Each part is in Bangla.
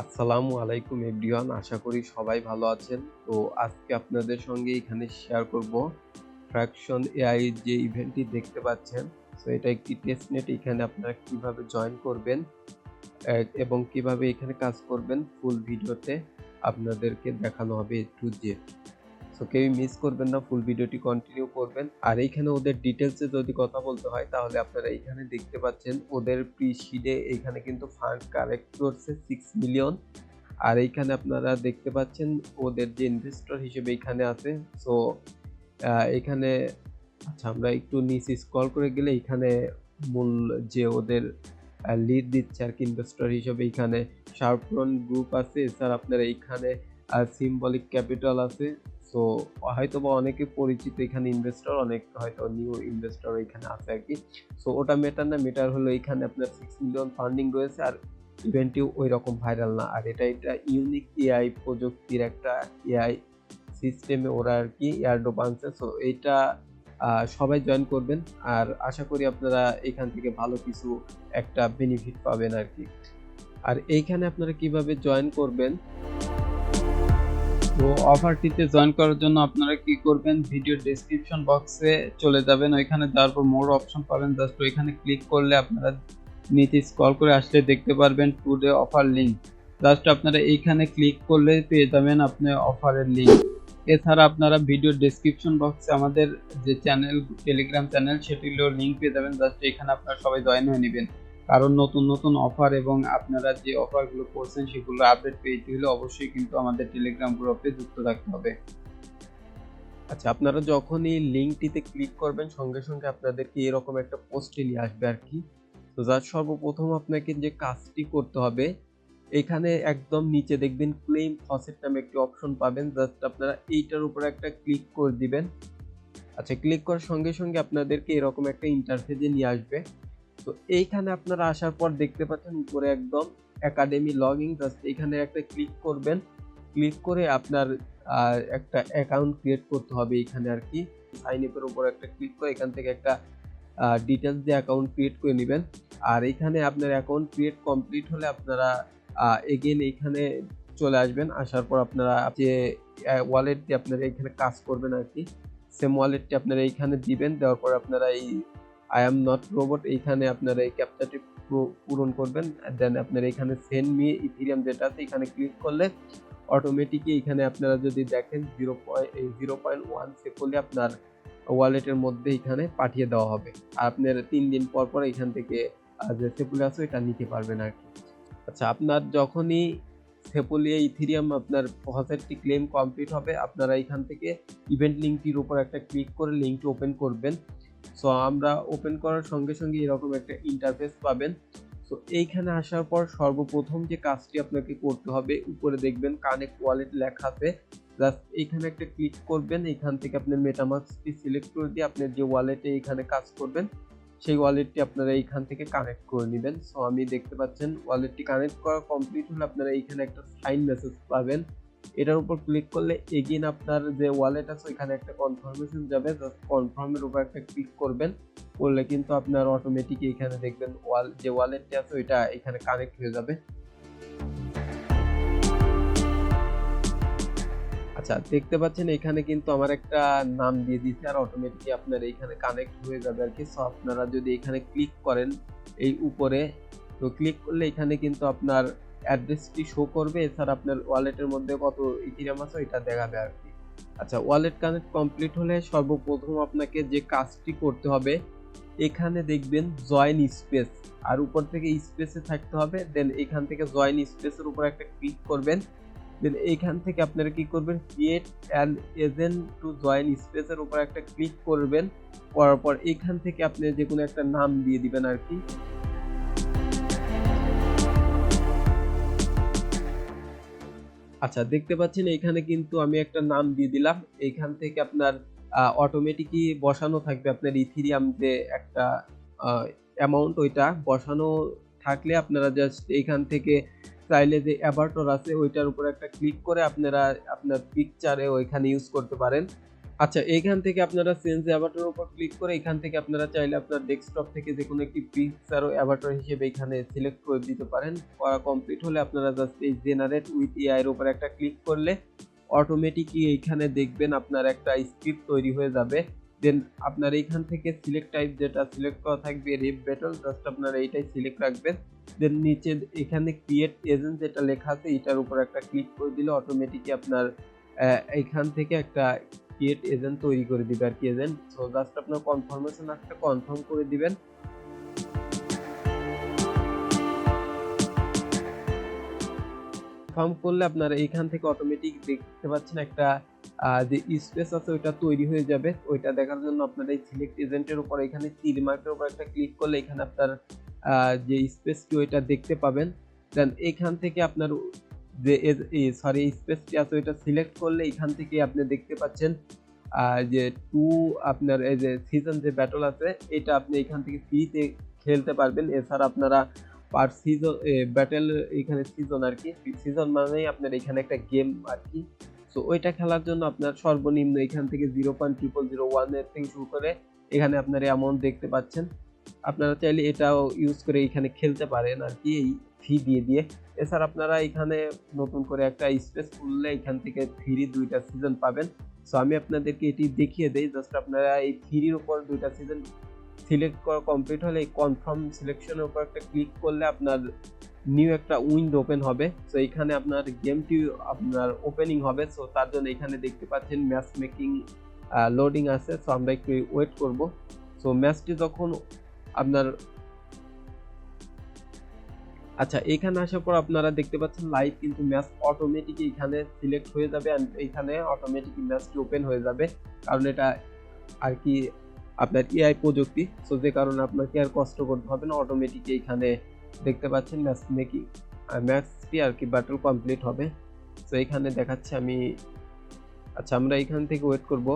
আসসালামু আলাইকুম এভরিওয়ান, আশা করি সবাই ভালো আছেন। তো আজকে আপনাদের সঙ্গে এখানে শেয়ার করব ফ্র্যাকশন এআই যে ইভেন্টটি দেখতে পাচ্ছেন। সো এটা একটি টেস্টনেট। এখানে আপনারা কিভাবে জয়েন করবেন এবং কিভাবে এখানে কাজ করবেন ফুল ভিডিওতে আপনাদেরকে দেখানো হবে এ টু জেড। সো কেউই মিস করবেন না, ফুল ভিডিওটি কন্টিনিউ করবেন। আর এইখানে ওদের ডিটেলসে যদি কথা বলতে হয় তাহলে আপনারা এইখানে দেখতে পাচ্ছেন ওদের প্রি সিডে এইখানে কিন্তু ফান্ড কালেক্ট করছে 6 মিলিয়ন। আর এইখানে আপনারা দেখতে পাচ্ছেন ওদের যে ইনভেস্টর হিসেবে এখানে আছে। সো এখানে আচ্ছা, আমরা একটু নিচে স্ক্রল করে গেলে এখানে মূল যে ওদের লিড দিচ্ছে আর কি ইনভেস্টর হিসেবে এখানে শার্পরন গ্রুপ আছে। এছাড়া আপনারা এইখানে সিম্বলিক ক্যাপিটাল আছে। সো হয়তোবা অনেকে পরিচিত এখানে ইনভেস্টর, অনেক হয়তো নিউ ইনভেস্টর এখানে আছে আর কি। সো ওটা মেটার না, মেটার হলো এখানে আপনার 6 মিলিয়ন ফান্ডিং রয়েছে আর ইভেন্টটিও ওই রকম ভাইরাল না। আর এটা ইউনিক এআই প্রযুক্তির একটা এআই সিস্টেমে ওরা আর কি এয়ারড্রপ আনছে। সো এইটা সবাই জয়েন করবেন আর আশা করি আপনারা এখান থেকে ভালো কিছু একটা বেনিফিট পাবেন আর কি। আর এইখানে আপনারা কিভাবে জয়েন করবেন, তো অফারটিতে জয়েন করার জন্য আপনারা কি করবেন, ভিডিও ডেসক্রিপশন বক্সে চলে যাবেন। ওইখানে যাওয়ার পর মোর অপশন পাবেন, জাস্ট ওইখানে ক্লিক করলে আপনারা নিচে স্ক্রল করে আসলে দেখতে পারবেন টুডে অফার লিঙ্ক। জাস্ট আপনারা এইখানে ক্লিক করলে পেয়ে যাবেন আপনার অফারের লিঙ্ক। এছাড়া আপনারা ভিডিও ডেসক্রিপশন বক্সে আমাদের যে চ্যানেল, টেলিগ্রাম চ্যানেল, সেটিরও লিঙ্ক পেয়ে যাবেন। জাস্ট এখানে আপনারা সবাই জয়েন হয়ে নেবেন, কারণ নতুন নতুন অফার এবং আপনারা যে অফারগুলো করছেন সেগুলো আপডেট পেতে হলে অবশ্যই কিন্তু আমাদের টেলিগ্রাম গ্রুপে যুক্ত থাকতে হবে। আচ্ছা, আপনারা যখনই লিঙ্কটিতে ক্লিক করবেন সঙ্গে সঙ্গে আপনাদেরকে এরকম একটা পোস্টে নিয়ে আসবে আর কি। তো যার সর্বপ্রথম আপনাকে যে কাজটি করতে হবে, এখানে একদম নিচে দেখবেন ক্লেম ফসেট নামে একটি অপশন পাবেন। জাস্ট আপনারা এইটার উপর একটা ক্লিক করে দিবেন। আচ্ছা, ক্লিক করার সঙ্গে সঙ্গে আপনাদেরকে এরকম একটা ইন্টারফেসে নিয়ে আসবে। তো এইখানে আপনারা আসার পর দেখতে পাচ্ছেন উপরে একদম একাডেমি লগইন। জাস্ট এখানে একটা ক্লিক করবেন। ক্লিক করে আপনার একটা অ্যাকাউন্ট ক্রিয়েট করতে হবে এখানে আর কি। সাইন আপের উপর একটা ক্লিক করে এখান থেকে একটা ডিটেলস দিয়ে অ্যাকাউন্ট ক্রিয়েট করে নেবেন। আর এখানে আপনার অ্যাকাউন্ট ক্রিয়েট কমপ্লিট হলে আপনারা এগেইন এইখানে চলে আসবেন। আসার পর আপনারা যে ওয়ালেট দিয়ে আপনারা এখানে কাজ করবেন আর কি, সেম ওয়ালেটটি আপনারা এইখানে দিবেন। দেওয়ার পর আপনারা এই আই অ্যাম নট রোবট এইখানে আপনারা এই ক্যাপচাটি পূরণ করবেন। দেন আপনারা এখানে সেন্ড মি ইথেরিয়াম যেটা আছে এখানে ক্লিক করলে অটোমেটিকই এখানে আপনারা যদি দেখেন 0.1 সেকেন্ডে আপনার ওয়ালেটের মধ্যে এখানে পাঠিয়ে দেওয়া হবে। আর আপনার 3 দিন পর পর এখান থেকে যে সেপুলে আছে এটা নিতে পারবেন আর কি। আচ্ছা, আপনার যখনই সেপুলিয়া ইথেরিয়াম আপনার প্রসেসটি ক্লেম কমপ্লিট হবে, আপনারা এখান থেকে ইভেন্ট লিঙ্কটির উপর একটা ক্লিক করে লিঙ্কটি ওপেন করবেন। সো আমরা ওপেন করার সঙ্গে সঙ্গে এরকম একটা ইন্টারফেস পাবেন। সো এইখানে আসার পর সর্বপ্রথম যে কাজটি আপনাকে করতে হবে, উপরে দেখবেন কানেক্ট ওয়ালেট লেখা আছে। জাস্ট এইখানে একটা ক্লিক করবেন। এখান থেকে আপনি মেটামাস্কটি সিলেক্ট করে দিয়ে আপনি যে ওয়ালেটে এখানে কাজ করবেন সেই ওয়ালেটটি আপনারা এইখান থেকে কানেক্ট করে নেবেন। সো আমি দেখতে পাচ্ছেন ওয়ালেটটি কানেক্ট করা কমপ্লিট হলে আপনারা এইখানে একটা সাইন মেসেজ পাবেন। এটার উপর ক্লিক করলে এগেইন আপনার যে ওয়ালেট আছে ওইখানে একটা কনফার্মেশন যাবে। জাস্ট কনফার্মের উপর একটা ক্লিক করবেন, করলে কিন্তু আপনার অটোমেটিক এখানে দেখবেন যে ওয়ালেটটি আছে ওইটা এখানে কানেক্ট হয়ে যাবে। আচ্ছা, দেখতে পাচ্ছেন এখানে কিন্তু আমার একটা নাম দিয়ে দিয়েছে আর অটোমেটিকলি আপনার এইখানে কানেক্ট হয়ে যাবে আর কি। সো আপনারা যদি এখানে ক্লিক করেন এই উপরে, তো ক্লিক করলে এখানে কিন্তু আপনার অ্যাড্রেসটি শো করবে। এছাড়া আপনার ওয়ালেটের মধ্যে কত ইথেরিয়াম আছে এটা দেখাবে আর কি। আচ্ছা, ওয়ালেট কানেক্ট কমপ্লিট হলে সর্বপ্রথম আপনাকে যে কাজটি করতে হবে, এখানে দেখবেন জয়েন স্পেস আর উপর থেকে স্পেসে থাকতে হবে। দেন এখান থেকে জয়েন স্পেসের উপর একটা ক্লিক করবেন। দেন এইখান থেকে আপনারা কি করবেন, create an agent to join স্পেসের উপর একটা ক্লিক করবেন। করার পর এখান থেকে আপনি যে কোনো একটা নাম দিয়ে দিবেন আর কি। আচ্ছা, দেখতে পাচ্ছেন এখানে কিন্তু আমি একটা নাম দিয়ে দিলাম। এইখান থেকে আপনার অটোমেটিকই বসানো থাকবে আপনার ইথেরিয়াম যে একটা অ্যামাউন্ট ওইটা বসানো থাকলে আপনারা জাস্ট এইখান থেকে চাইলে যে অ্যাভাটার আছে ওইটার উপর একটা ক্লিক করে আপনারা আপনার পিকচারে ওইখানে ইউজ করতে পারেন। আচ্ছা, এইখান থেকে আপনারা চেঞ্জ অ্যাভাটার উপর ক্লিক করে এখান থেকে আপনারা চাইলে আপনার ডেস্কটপ থেকে যে কোনো একটি পিকচার ও অ্যাভাটার হিসেবে এখানে সিলেক্ট করে দিতে পারেন। করা কমপ্লিট হলে আপনারা জাস্ট এই জেনারেট উইথ এআই এর উপর একটা ক্লিক করলে অটোমেটিকই এইখানে দেখবেন আপনার একটা স্ক্রিপ্ট তৈরি হয়ে যাবে। দেন আপনার এইখান থেকে সিলেক্ট টাইপ যেটা সিলেক্ট করা থাকবে রেপ ব্যাটল, জাস্ট আপনারা এইটাই সিলেক্ট রাখবেন। দেন নিচে এখানে ক্রিয়েট এজেন্ট যেটা লেখা আছে এটার উপর একটা ক্লিক করে দিলে অটোমেটিকই আপনার এইখান থেকে একটা ক্রিয়েট এজেন্ট তৈরি করে দিবে আর কি এজেন্ট। সো জাস্ট আপনার কনফার্মেশন একটা কনফার্ম করে দিবেন। কনফার্ম করলে আপনারা এইখান থেকে অটোমেটিক দেখতে পাচ্ছেন একটা যে স্পেস আছে ওইটা তৈরি হয়ে যাবে। ওইটা দেখার জন্য আপনারা এই সিলেক্ট এজেন্টের উপর এখানে তীর মার্কের উপর একটা ক্লিক করলে এখানে আপনার যে স্পেসটি ওইটা দেখতে পাবেন। দেন এখান থেকে আপনার যে স্পেসটি আছে ওইটা সিলেক্ট করলে এখান থেকে আপনি দেখতে পাচ্ছেন যে আপনার এই যে সিজন যে ব্যাটল আছে এটা আপনি এখান থেকে ফ্রিতে খেলতে পারবেন। এছাড়া আপনারা পার সিজন ব্যাটেল এখানে সিজন আর কি, সিজন মানেই আপনার এখানে একটা গেম আর কি। সো ওইটা খেলার জন্য আপনার সর্বনিম্ন এখান থেকে 0.0001 এর থেকে শুরু করে এখানে আপনার অ্যামাউন্ট দেখতে পাচ্ছেন। আপনারা চাইলে এটাও ইউজ করে এখানে খেলতে পারেন আর কি এই ফি দিয়ে। এছাড়া আপনারা এখানে নতুন করে একটা স্পেস খুললে এখান থেকে ফ্রি 2টা সিজন পাবেন। সো আমি আপনাদেরকে এটি দেখিয়ে দেই। জাস্ট আপনারা এই ফ্রির উপর 2টা সিজন সিলেক্ট করা কমপ্লিট হলে এই কনফার্ম সিলেকশনের উপর একটা ক্লিক করলে আপনার নিউ একটা উইন্ডো ওপেন হবে। সো এখানে আপনার গেমটি আপনার ওপেনিং হবে। সো তার জন্য এখানে দেখতে পাচ্ছেন ম্যাচ মেকিং লোডিং আছে। সো আমরা একটু ওয়েট করব। সো ম্যাচটি যখন আপনার আচ্ছা এখানে আসার পর আপনারা দেখতে পাচ্ছেন লাইভ কিন্তু ম্যাচ অটোমেটিক এখানে সিলেক্ট হয়ে যাবে এন্ড এখানে অটোমেটিক ম্যাচটি ওপেন হয়ে যাবে, কারণ এটা আর কি আপনার এআই প্রযুক্তি। সো যে কারণে আপনাকে আর কষ্ট করতে হবে না, অটোমেটিক এখানে দেখতে পাচ্ছেন ম্যাচ মেকিং ম্যাচটি আর কি ব্যাটল কমপ্লিট হবে। সো এখানে দেখাচ্ছে আমি আচ্ছা আমরা এখান থেকে ওয়েট করব।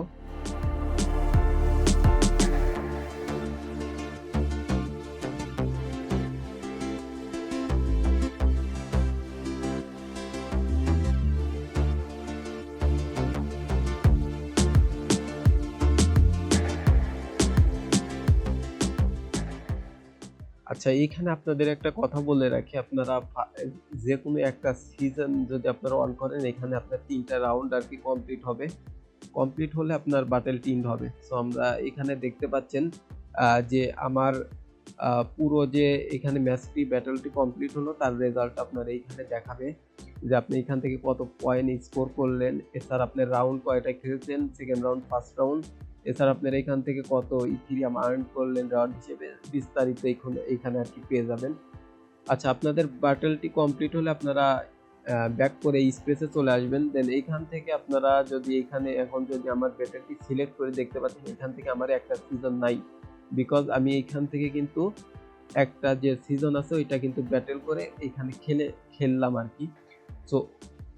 আচ্ছা এইখানে আপনাদের একটা কথা বলে রাখি, আপনারা যে কোনো একটা সিজন যদি আপনারা অন করেন এখানে আপনার 3টা রাউন্ড আর কি কমপ্লিট হবে। কমপ্লিট হলে আপনার ব্যাটল টিম হবে। সো আমরা এখানে দেখতে পাচ্ছেন যে আমার পুরো যে এখানে ম্যাচটি ব্যাটলটি কমপ্লিট হলো তার রেজাল্ট আপনার এইখানে দেখাবে যে আপনি এখান থেকে কত পয়েন্ট স্কোর করলেন। এছাড়া আপনি রাউন্ড কয়টা খেলছেন, সেকেন্ড রাউন্ড, ফার্স্ট রাউন্ড। এছাড়া আপনার এখান থেকে কত ইথিরিয়াম আর্ন করলেন রাউন্ড হিসেবে বিস্তারিত এখানে আর কি পেয়ে যাবেন। আচ্ছা আপনাদের ব্যাটলটি কমপ্লিট হলে আপনারা ব্যাক করে এই স্পেসে চলে আসবেন। দেন এইখান থেকে আপনারা যদি এখানে এখন যদি আমার ব্যাটলটি সিলেক্ট করে দেখতে পাচ্ছেন এখান থেকে আমার একটা সিজন নাই, বিকজ আমি এইখান থেকে কিন্তু একটা যে সিজন আছে ওইটা কিন্তু ব্যাটেল করে এখানে খেললাম আর কি। সো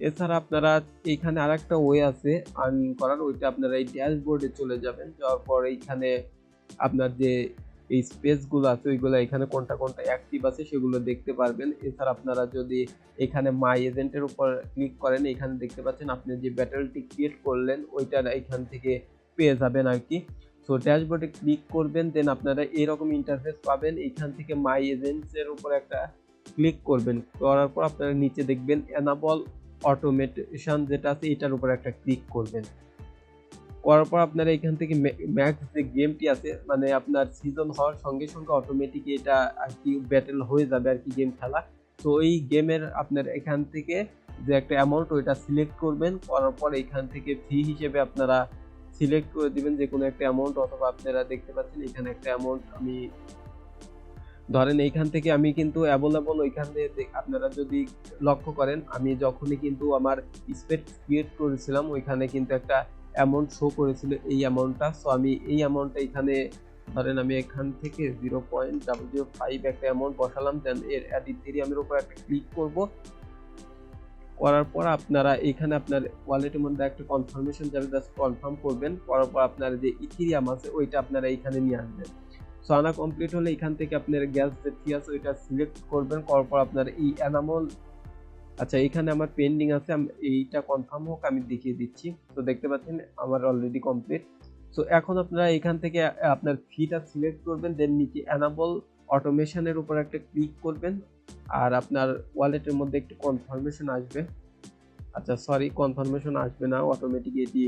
এছাড়া আপনারা এইখানে আরেকটা ওয়ে আছে আর্নিং করার, ওইটা আপনারা এই ড্যাশবোর্ডে চলে যাবেন। যাওয়ার পর এইখানে আপনার যে এই স্পেসগুলো আছে ওইগুলো এখানে কোনটা কোনটা অ্যাক্টিভ আছে সেগুলো দেখতে পারবেন। এছাড়া আপনারা যদি এখানে মাই এজেন্টের উপর ক্লিক করেন এখানে দেখতে পাচ্ছেন আপনি যে ব্যাটলটি ক্রিয়েট করলেন ওইটা এখান থেকে পেয়ে যাবেন আর কি। সো ড্যাশবোর্ডে ক্লিক করবেন, দেন আপনারা এরকম ইন্টারফেস পাবেন। এখান থেকে মাই এজেন্টসের উপর একটা ক্লিক করবেন, করার পর আপনারা নিচে দেখবেন এনাবল অটোমেশন যেটা আছে এটার উপর একটা ক্লিক করবেন। করার পর আপনারা এখান থেকে ম্যাক্স যে গেমটি আছে মানে আপনার সিজন হওয়ার সঙ্গে সঙ্গে অটোমেটিক এটা আর কি ব্যাটেল হয়ে যাবে আর কি গেম খেলা। তো এই গেমের আপনার এখান থেকে যে একটা অ্যামাউন্ট ওইটা সিলেক্ট করবেন, করার পর এখান থেকে ফি হিসেবে আপনারা সিলেক্ট করে দিবেন যে কোনো একটা অ্যামাউন্ট, অথবা আপনারা দেখতে পাচ্ছেন এখানে একটা অ্যামাউন্ট আমি ধরেন এইখান থেকে আমি কিন্তু অ্যাভেলেবল ওইখান থেকে আপনারা যদি লক্ষ্য করেন আমি যখনই কিন্তু আমার স্পেস ক্রিয়েট করেছিলাম ওইখানে কিন্তু একটা অ্যামাউন্ট শো করেছিল এই অ্যামাউন্টটা। সো আমি এই অ্যামাউন্টটা এখানে ধরেন আমি এখান থেকে 0.005 একটা অ্যামাউন্ট বসালাম, দেন এর অ্যাড ইথেরিয়ামের উপর একটা ক্লিক করব। করার পর আপনারা এখানে আপনার ওয়ালেটের মধ্যে একটা কনফার্মেশন যাবে, জাস্ট কনফার্ম করবেন। করার পর আপনার যে ইথেরিয়াম আছে ওইটা আপনারা এখানে নিয়ে আসবেন। সো আনা কমপ্লিট হলে এখান থেকে আপনার গ্যাস যে ফি আছে ওইটা সিলেক্ট করবেন, করার পর আপনার এই এনামল আচ্ছা, এখানে আমার পেন্ডিং আছে, এইটা কনফার্ম হোক আমি দেখিয়ে দিচ্ছি। তো দেখতে পাচ্ছেন আমার অলরেডি কমপ্লিট। সো এখন আপনারা এখান থেকে আপনার ফিটা সিলেক্ট করবেন, দেন নিচে এনাবল অটোমেশনের উপর একটা ক্লিক করবেন, আর আপনার ওয়ালেটের মধ্যে একটু কনফার্মেশন আসবে। আচ্ছা সরি, কনফার্মেশন আসবে না, অটোমেটিক এটি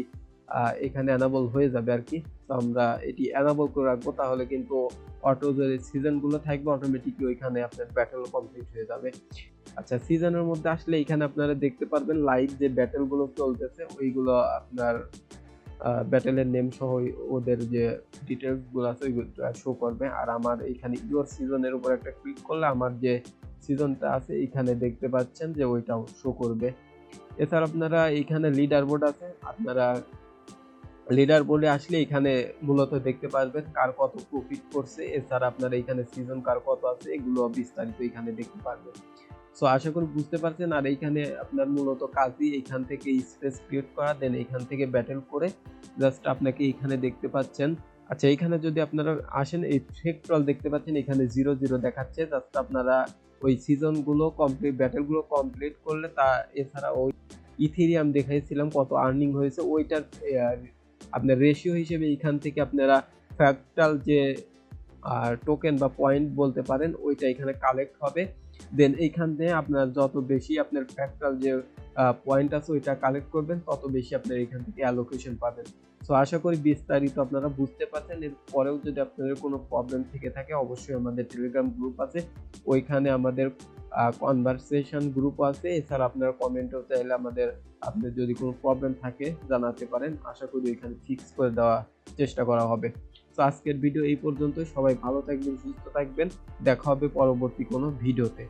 এখানে এনাবল হয়ে যাবে আর কি। তো আমরা এটি এনাবল করে রাখবো, তাহলে কিন্তু অটো যে সিজনগুলো থাকবে অটোমেটিকলি ওইখানে আপনার ব্যাটেল কমপ্লিট হয়ে যাবে। আচ্ছা, সিজনের মধ্যে আসলে এখানে আপনারা দেখতে পারবেন লাইভ যে ব্যাটেল গুলো চলতেছে ওইগুলো আপনার ব্যাটেলের নেম সহ ওদের যে ডিটেলস গুলো আছে ওইগুলো শো করবে। আর আমার এখানে ইউর সিজনের উপর একটা ক্লিক করলে আমার যে সিজনটা আছে এখানে দেখতে পাচ্ছেন যে ওইটাও শো করবে। এছাড়া আপনারা এখানে লিডার বোর্ড আছে, আপনারা লিডার বোর্ডে আসলে এখানে মূলত দেখতে পারবেন কার কত প্রফিট করছে। এছাড়া আপনারা এখানে সিজন কার কত আছে এগুলো বিস্তারিত এখানে দেখতে পারবেন। সো আশা করি বুঝতে পারছেন। আর এইখানে আপনার মূলত কাজই এখান থেকে স্পেস ক্রিয়েট করা, দেন এখান থেকে ব্যাটেল করে জাস্ট আপনাকে এখানে দেখতে পাচ্ছেন। আচ্ছা, এখানে যদি আপনারা আসেন এই ফ্যাক্টরাল দেখতে পাচ্ছেন এখানে 0 দেখাচ্ছে, জাস্ট আপনারা ওই সিজনগুলো কমপ্লিট ব্যাটেলগুলো কমপ্লিট করলে তা এছাড়া ওই ইথেরিয়াম দেখাইছিলাম কত আর্নিং হয়েছে ওইটার আপনার রেশিও হিসেবে এখান থেকে আপনারা ফ্যাক্টাল যে টোকেন বা পয়েন্ট বলতে পারেন ওইটা এখানে কালেক্ট হবে। দেন এইখান থেকে আপনার যত বেশি আপনার ফ্যাক্টাল যে পয়েন্ট আছে ওইটা কালেক্ট করবেন তত বেশি আপনার এখান থেকে অ্যালোকেশন পাবেন। সো আশা করি বিস্তারিত আপনারা বুঝতে পারছেন। এর পরেও যদি আপনাদের কোনো প্রবলেম থেকে থাকে অবশ্যই আমাদের টেলিগ্রাম গ্রুপ আছে, ওইখানে আমাদের কনভারসেশন গ্রুপ আছে। এছাড়া আপনারা কমেন্টও চাইলে আমাদের আপনাদের যদি কোনো প্রবলেম থাকে জানাতে পারেন, আশা করি এখানে ফিক্স করে দেওয়ার চেষ্টা করা হবে। তো আজকের ভিডিও এই পর্যন্তই। সবাই ভালো থাকবেন, সুস্থ থাকবেন, দেখা হবে পরবর্তী কোনো ভিডিওতে।